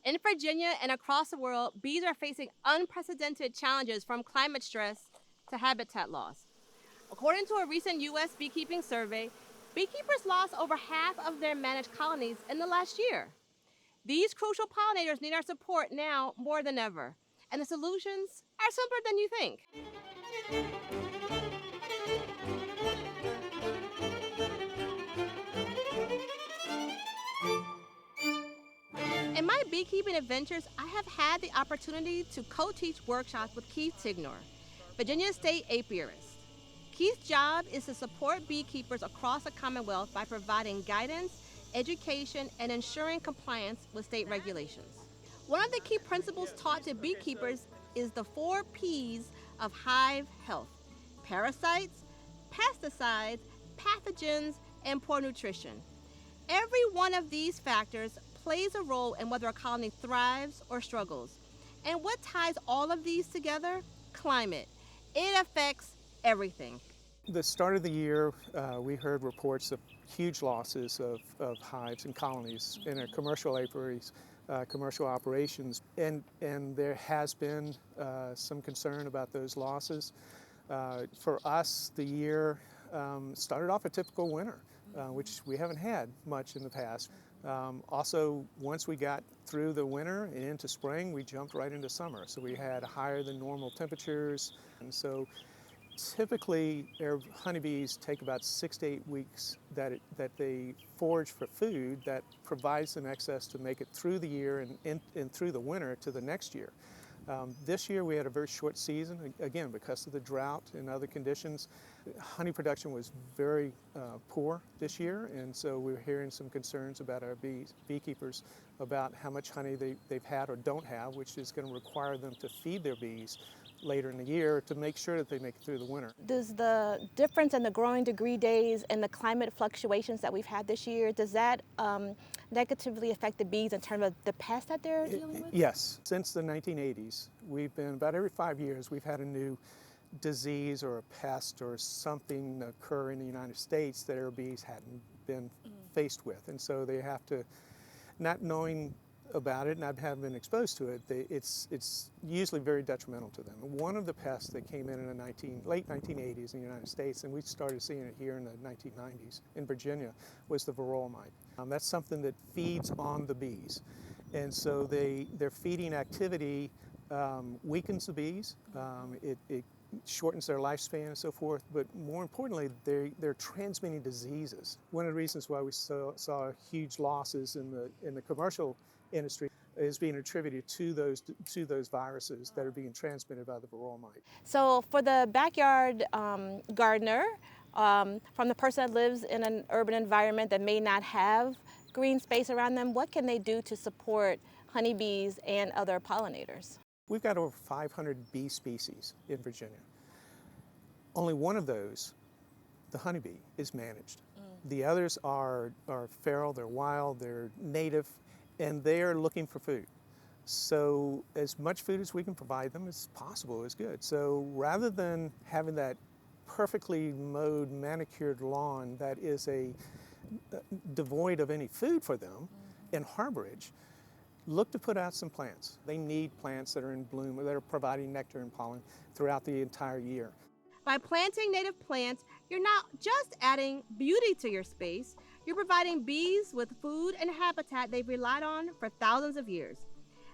In Virginia and across the world, bees are facing unprecedented challenges from climate stress to habitat loss. According to a recent U.S. beekeeping survey, beekeepers lost over half of their managed colonies in the last year. These crucial pollinators need our support now more than ever, and the solutions are simpler than you think. In my beekeeping adventures, I have had the opportunity to co-teach workshops with Keith Tignor, Virginia State Apiarist. Keith's job is to support beekeepers across the Commonwealth by providing guidance, education, and ensuring compliance with state regulations. One of the key principles taught to beekeepers is the 4 P's of hive health: parasites, pesticides, pathogens, and poor nutrition. Every one of these factors plays a role in whether a colony thrives or struggles. And what ties all of these together? Climate. It affects everything. The start of the year, we heard reports of huge losses of hives and colonies in our commercial apiaries, commercial operations, and there has been some concern about those losses. For us, the year started off a typical winter, which we haven't had much in the past. Also, once we got through the winter and into spring, we jumped right into summer. So we had higher than normal temperatures. And so typically, our honeybees take about 6 to 8 weeks that they forage for food that provides them excess to make it through the year and through the winter to the next year. This year we had a very short season, again, because of the drought and other conditions. Honey production was very poor this year, and so we're hearing some concerns about our beekeepers about how much honey they've had or don't have, which is going to require them to feed their bees later in the year to make sure that they make it through the winter. Does the difference in the growing degree days and the climate fluctuations that we've had this year, does that negatively affect the bees in terms of the pests that they're dealing with? Yes. Since the 1980s, we've been, about every 5 years, we've had a new disease or a pest or something occur in the United States that our bees hadn't been faced with. And so they have to, not knowing about it, and I haven't been exposed to it, it's usually very detrimental to them. One of the pests that came in the late 1980s in the United States, and we started seeing it here in the 1990s in Virginia, was the varroa mite. That's something that feeds on the bees. And so their feeding activity weakens the bees. It shortens their lifespan and so forth, but more importantly, they're transmitting diseases. One of the reasons why we saw huge losses in the commercial industry is being attributed to those viruses that are being transmitted by the varroa mite. So for the backyard gardener, from the person that lives in an urban environment that may not have green space around them, what can they do to support honeybees and other pollinators? We've got over 500 bee species in Virginia. Only one of those, the honeybee, is managed. The others are feral, they're wild, they're native, and they're looking for food. So as much food as we can provide them as possible is good. So rather than having that perfectly mowed, manicured lawn that is devoid of any food for them and harborage, look to put out some plants. They need plants that are in bloom or that are providing nectar and pollen throughout the entire year. By planting native plants, you're not just adding beauty to your space, you're providing bees with food and habitat they've relied on for thousands of years.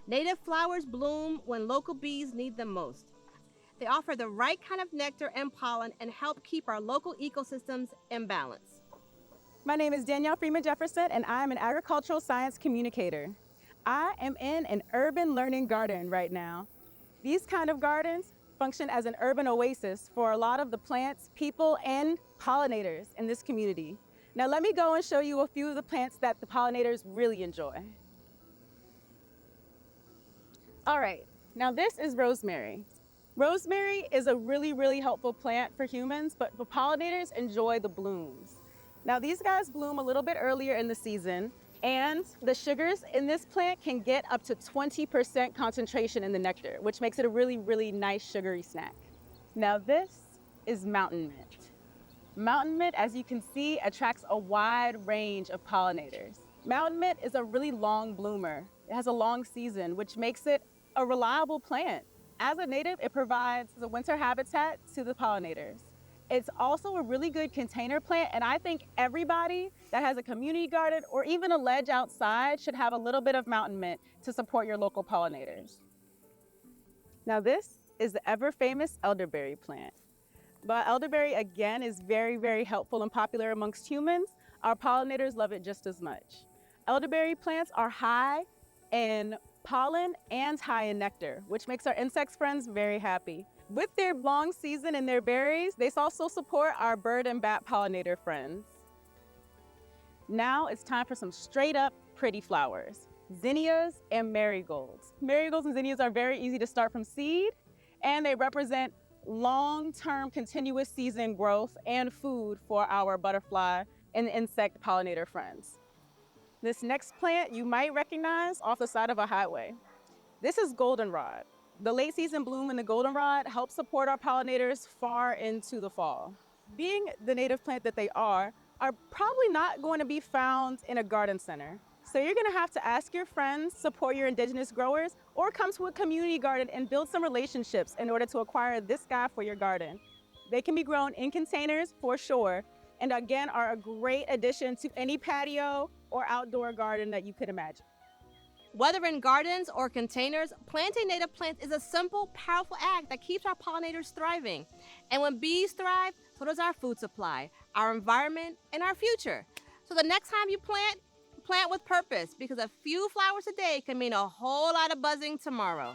Native flowers bloom when local bees need them most. They offer the right kind of nectar and pollen and help keep our local ecosystems in balance. My name is Danielle Freeman Jefferson, and I'm an agricultural science communicator. I am in an urban learning garden right now. These kind of gardens function as an urban oasis for a lot of the plants, people, and pollinators in this community. Now let me go and show you a few of the plants that the pollinators really enjoy. All right, now this is rosemary. Rosemary is a really helpful plant for humans, but the pollinators enjoy the blooms. Now these guys bloom a little bit earlier in the season, and the sugars in this plant can get up to 20% concentration in the nectar, which makes it a really nice sugary snack. Now this is mountain mint. Mountain mint, as you can see, attracts a wide range of pollinators. Mountain mint is a really long bloomer. It has a long season, which makes it a reliable plant. As a native, it provides the winter habitat to the pollinators. It's also a really good container plant, and I think everybody that has a community garden or even a ledge outside should have a little bit of mountain mint to support your local pollinators. Now this is the ever famous elderberry plant. While elderberry, again, is very, very helpful and popular amongst humans, our pollinators love it just as much. Elderberry plants are high in pollen and high in nectar, which makes our insect friends very happy. With their long season and their berries, they also support our bird and bat pollinator friends. Now it's time for some straight up pretty flowers, zinnias and marigolds. Marigolds and zinnias are very easy to start from seed, and they represent long-term continuous season growth and food for our butterfly and insect pollinator friends. This next plant you might recognize off the side of a highway. This is goldenrod. The late season bloom in the goldenrod helps support our pollinators far into the fall. Being the native plant that they are probably not going to be found in a garden center. So you're gonna have to ask your friends, support your indigenous growers, or come to a community garden and build some relationships in order to acquire this guy for your garden. They can be grown in containers for sure, and again are a great addition to any patio or outdoor garden that you could imagine. Whether in gardens or containers, planting native plants is a simple, powerful act that keeps our pollinators thriving. And when bees thrive, so does our food supply, our environment, and our future. So the next time you plant with purpose, because a few flowers a day can mean a whole lot of buzzing tomorrow.